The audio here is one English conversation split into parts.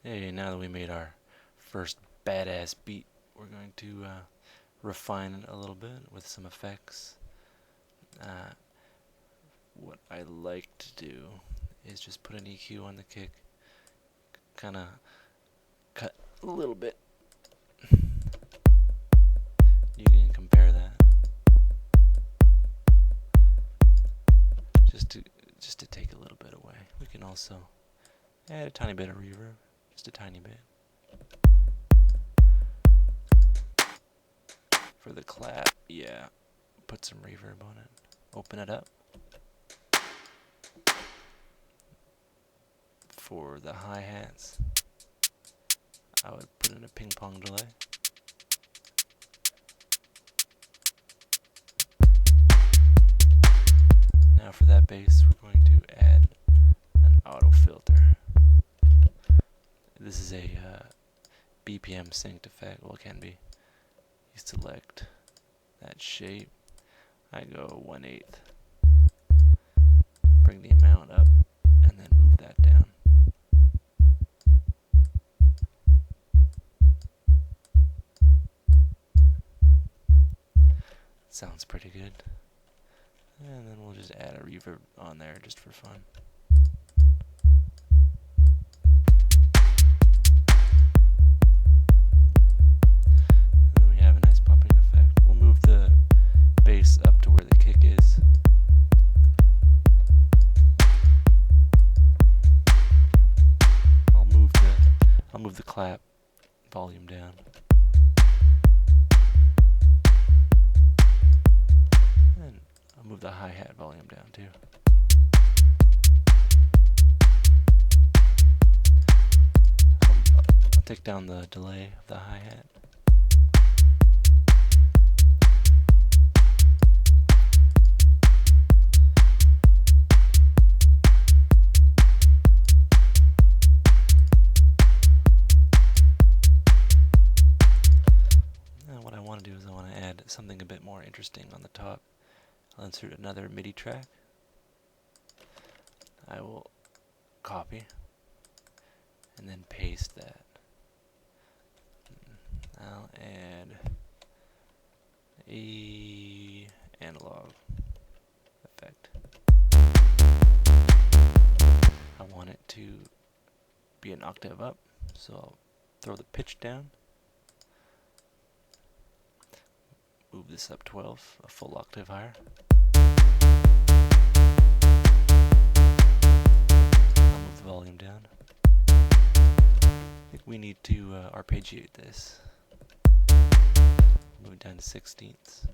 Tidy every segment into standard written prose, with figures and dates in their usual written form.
Hey, now that we made our first badass beat, we're going to refine it a little bit with some effects. Uh, what I like to do is just put an EQ on the kick, kind of cut a little bit. You can compare that just to take a little bit away. We can also add a tiny bit of reverb, just a tiny bit. For the clap, yeah, put some reverb on it. Open it up. For the hi-hats, I would put in a ping pong delay. Now for that bass, we're going to add an auto filter. This is a BPM synced effect. Well, it can be. You select that shape. I go 1/8. Bring the amount up, and then move that down. Sounds pretty good. And then we'll just add a reverb on there just for fun. And then we have a nice popping effect. We'll move the bass up to where the kick is. I'll move the clap volume down. And I'll move the hi-hat volume down too. I'll take down the delay of the hi-hat. Now what I want to do is I want to add something a bit more interesting on the top. I'll insert another MIDI track. I will copy and then paste that. I'll add a analog effect. I want it to be an octave up, so I'll throw the pitch down. Move this up 12, a full octave higher. I'll move the volume down. I think we need to arpeggiate this. Move it down to 16ths.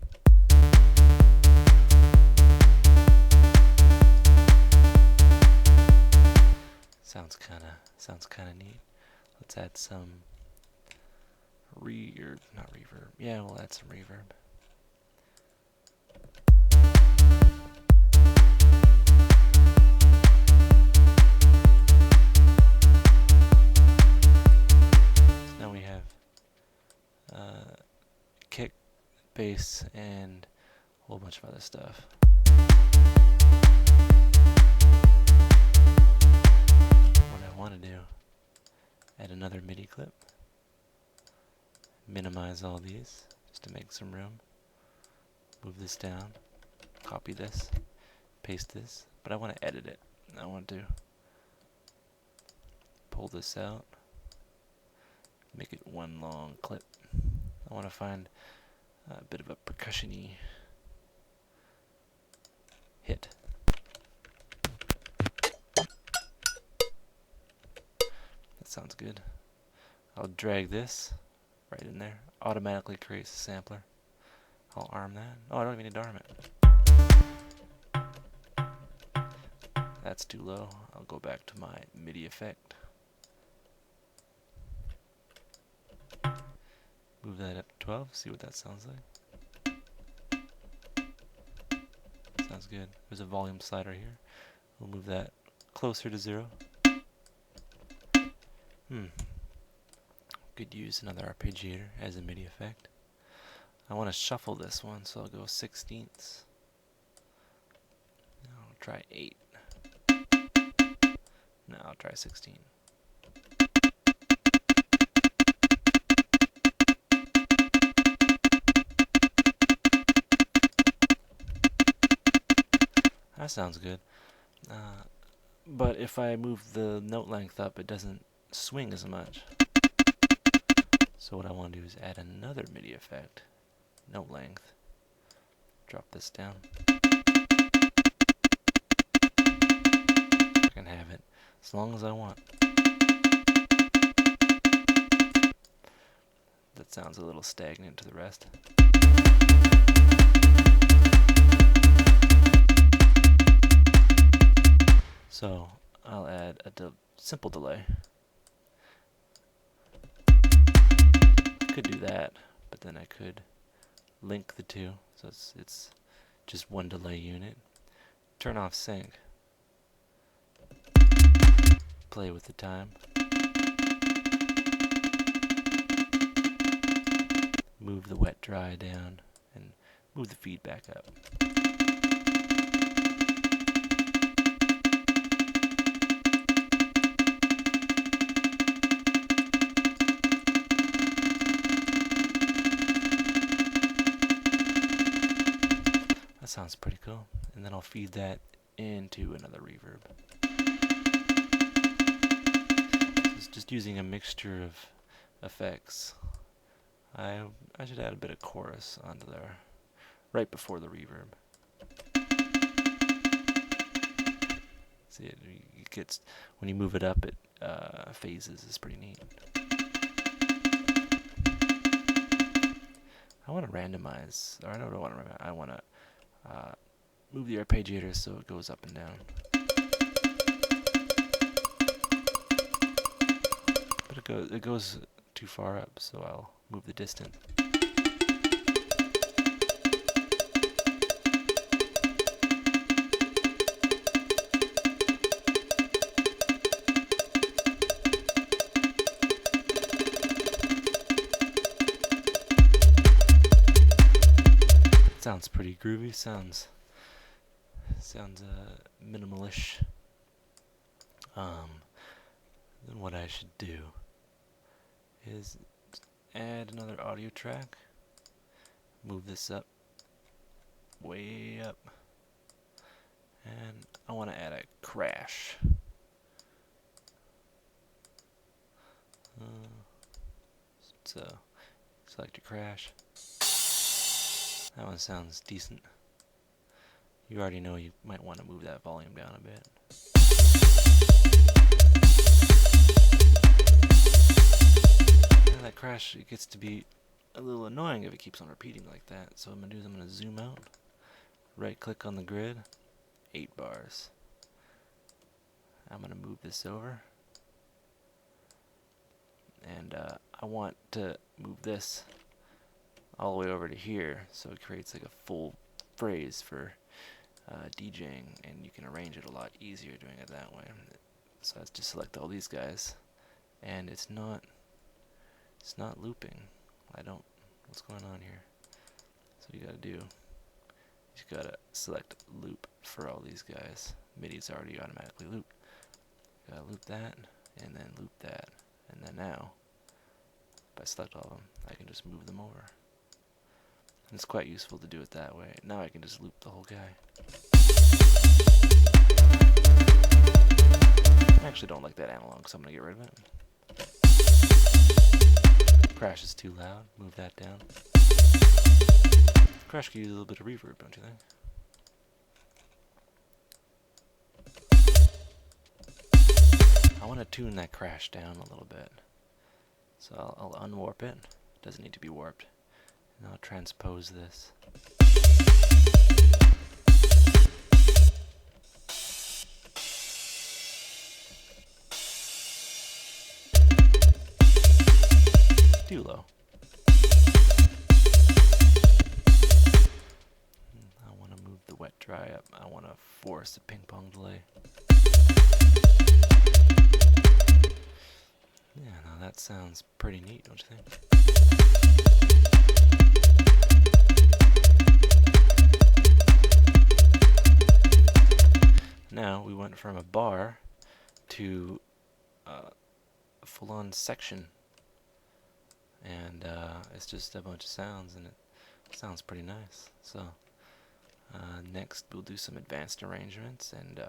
Sounds kinda neat. Let's add some not reverb. Yeah, we'll add some reverb. Now we have kick, bass, and a whole bunch of other stuff. What I want to do, add another MIDI clip. Minimize all these just to make some room. Move this down, copy this, paste this, but I want to edit it. I want to pull this out, make it one long clip. I want to find a bit of a percussion-y hit. That sounds good. I'll drag this right in there. Automatically creates a sampler. I'll arm that. Oh, I don't even need to arm it. That's too low. I'll go back to my MIDI effect. Move that up to 12, see what that sounds like. Sounds good. There's a volume slider here. We'll move that closer to 0. Could use another arpeggiator as a MIDI effect. I want to shuffle this one, so I'll go 16ths. I'll try 8. No, I'll try 16. that sounds good. But if I move the note length up, it doesn't swing as much. So what I want to do is add another MIDI effect. Note length. Drop this down. I can have it as long as I want. That sounds a little stagnant to the rest. So I'll add a simple delay. I could do that, but then I could link the two, so it's just one delay unit. Turn off sync. Play with the time. Move the wet dry down and move the feedback up. That sounds pretty cool. And then I'll feed that into another reverb. It's just using a mixture of effects. I should add a bit of chorus onto there right before the reverb. See, it gets, when you move it up, it phases. It's pretty neat. I want to randomize, or I don't want to randomize. I want to move the arpeggiator so it goes up and down. But it goes too far up, so I'll move the distance. Sounds pretty groovy. Sounds minimalish. Then what I should do is add another audio track. Move this up, way up, and I want to add a crash. So select your crash. That one sounds decent. You already know you might want to move that volume down a bit. And that crash, it gets to be a little annoying if it keeps on repeating like that. So what I'm going to do is I'm going to zoom out, right click on the grid, 8 bars. I'm going to move this over. And I want to move this all the way over to here, so it creates like a full phrase for DJing, and you can arrange it a lot easier doing it that way. So I just select all these guys, and it's not looping. What's going on here? So you gotta do, you just gotta select loop for all these guys. MIDI's already automatically looped. You gotta loop that, and then loop that, and then now, if I select all of them, I can just move them over. And it's quite useful to do it that way. Now I can just loop the whole guy. I actually don't like that analog, so I'm going to get rid of it. Crash is too loud. Move that down. Crash could use a little bit of reverb, don't you think? I want to tune that crash down a little bit. So I'll unwarp it. It doesn't need to be warped. And I'll transpose this. Too low. I want to move the wet dry up. I want to force a ping pong delay. Yeah, now that sounds pretty neat, don't you think? Now we went from a bar to a full-on section, and it's just a bunch of sounds, and it sounds pretty nice. So Next, we'll do some advanced arrangements and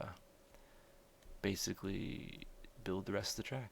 basically build the rest of the track.